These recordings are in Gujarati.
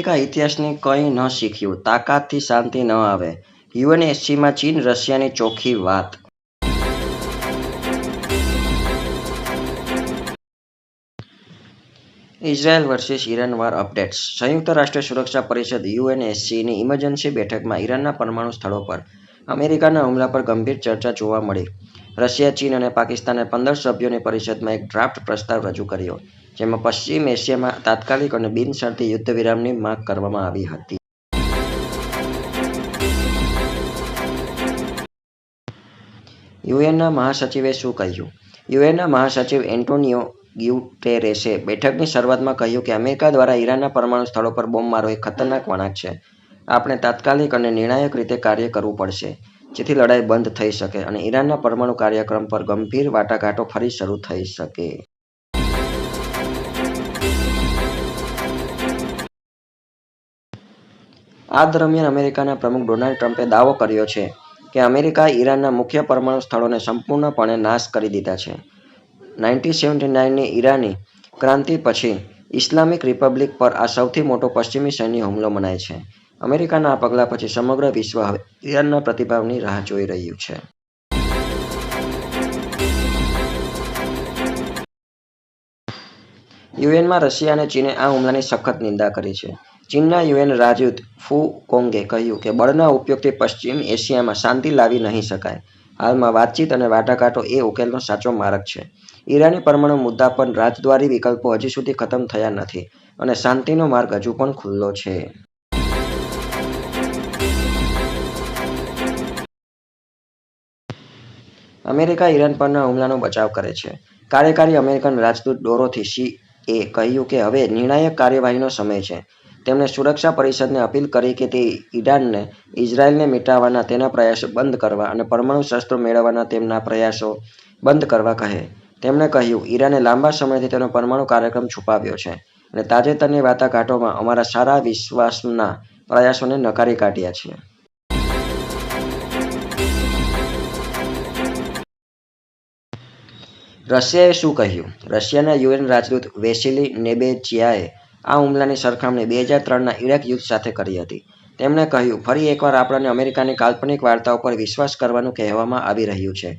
અમેરિકા ઇતિહાસની કંઈ ન શીખ્યું, તાકાતથી શાંતિ ન આવે. યુએનએસસીમાં ચીન રશિયાની ચોખ્ખી વાત. Israel versus Iran war updates. સંયુક્ત રાષ્ટ્ર સુરક્ષા પરિષદ યુએનએસસીની ઇમરજન્સી બેઠકમાં ઈરાનના પરમાણુ સ્થળો પર અમેરિકાના હુમલા પર ગંભીર ચર્ચા જોવા મળી. રશિયા, ચીન અને પાકિસ્તાને 15 સભ્યોની પરિષદમાં એક ડ્રાફ્ટ પ્રસ્તાવ રજૂ કર્યો, જેમાં પશ્ચિમ એશિયામાં તાત્કાલિક અને બિનશરતી યુદ્ધ વિરામની માંગ કરવામાં આવી હતી. યુએનના મહાસચિવે શું કહ્યું? યુએનના મહાસચિવ એન્ટોનિયો ગ્યુટેરેસે બેઠકની શરૂઆતમાં કહ્યું કે અમેરિકા દ્વારા ઈરાનના પરમાણુ સ્થળો પર બોમ્બમારો એક ખતરનાક વળાંક છે. આપણે તાત્કાલિક અને નિર્ણાયક રીતે કાર્ય કરવું પડશે, જેથી લડાઈ બંધ થઈ શકે અને ઈરાનના પરમાણુ કાર્યક્રમ પર ગંભીર વાટાઘાટો ફરી શરૂ થઈ શકે. આ દરમિયાન અમેરિકાના પ્રમુખ ડોનાલ્ડ ટ્રમ્પે દાવો કર્યો છે કે અમેરિકાએ ઈરાનના મુખ્ય પરમાણુ સ્થળોને સંપૂર્ણપણે નાશ કરી દીધા છે. 1979ની ઈરાની ક્રાંતિ પછી ઇસ્લામિક રિપબ્લિક પર આ સૌથી મોટો પશ્ચિમી સૈન્ય હુમલો મનાય છે. અમેરિકાના આ પગલા પછી સમગ્ર વિશ્વ હવે ઈરાનના પ્રતિભાવની રાહ જોઈ રહ્યું છે. યુએનમાં રશિયા અને ચીને આ હુમલાની સખત નિંદા કરી છે. ચીનના યુએન રાજદૂત ફુ કોંગે કહ્યું કે બળના ઉપયોગથી પશ્ચિમ એશિયામાં શાંતિ લાવી નહીં શકાય. હાલમાં વાતચીત અને વાટાઘાટો એ ઉકેલનો સાચો માર્ગ છે. ઈરાની પરમાણુ મુદ્દા પર રાજદ્વારી વિકલ્પો હજી સુધી ખતમ થયા નથી અને શાંતિનો માર્ગ હજુ પણ ખુલ્લો છે. અમેરિકા ઈરાન પરના હુમલાનો બચાવ કરે છે. કાર્યકારી અમેરિકન રાજદૂત ડોરોથી સીએ કહ્યું કે હવે નિર્ણાયક કાર્યવાહીનો સમય છે. તેમણે સુરક્ષા પરિષદને અપીલ કરી કે તે ઈરાનને ઇઝરાયલને મિટાવવાના તેના પ્રયાસો બંધ કરવા અને પરમાણુ શસ્ત્રો મેળવવાના તેમના પ્રયાસો બંધ કરવા કહે. તેમણે કહ્યું, ઈરાને લાંબા સમયથી તેનો પરમાણુ કાર્યક્રમ છુપાવ્યો છે અને તાજેતરની વાટાઘાટોમાં અમારા સારા વિશ્વાસના પ્રયાસોને નકારી કાઢ્યા છે. રશિયાએ શું કહ્યું? રશિયાના યુએન રાજદૂત વેસિલી નેબેજિયાએ આ હુમલાની સરખામણી 2003ના ઇરાક યુદ્ધ સાથે કરી હતી. તેમણે કહ્યું, ફરી એકવાર આપણને અમેરિકાની કાલ્પનિક વાર્તાઓ પર વિશ્વાસ કરવાનું કહેવામાં આવી રહ્યું છે,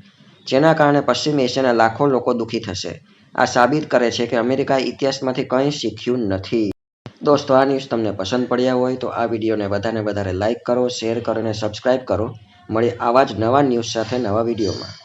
જેના કારણે પશ્ચિમ એશિયાના લાખો લોકો દુઃખી થશે. આ સાબિત કરે છે કે અમેરિકાએ ઇતિહાસમાંથી કંઈ શીખ્યું નથી. દોસ્તો, આ ન્યૂઝ તમને પસંદ પડ્યા હોય તો આ વિડીયોને વધારે લાઇક કરો, શેર કરો અને સબસ્ક્રાઇબ કરો. મળીએ આવા જ નવા ન્યૂઝ સાથે નવા વિડીયોમાં.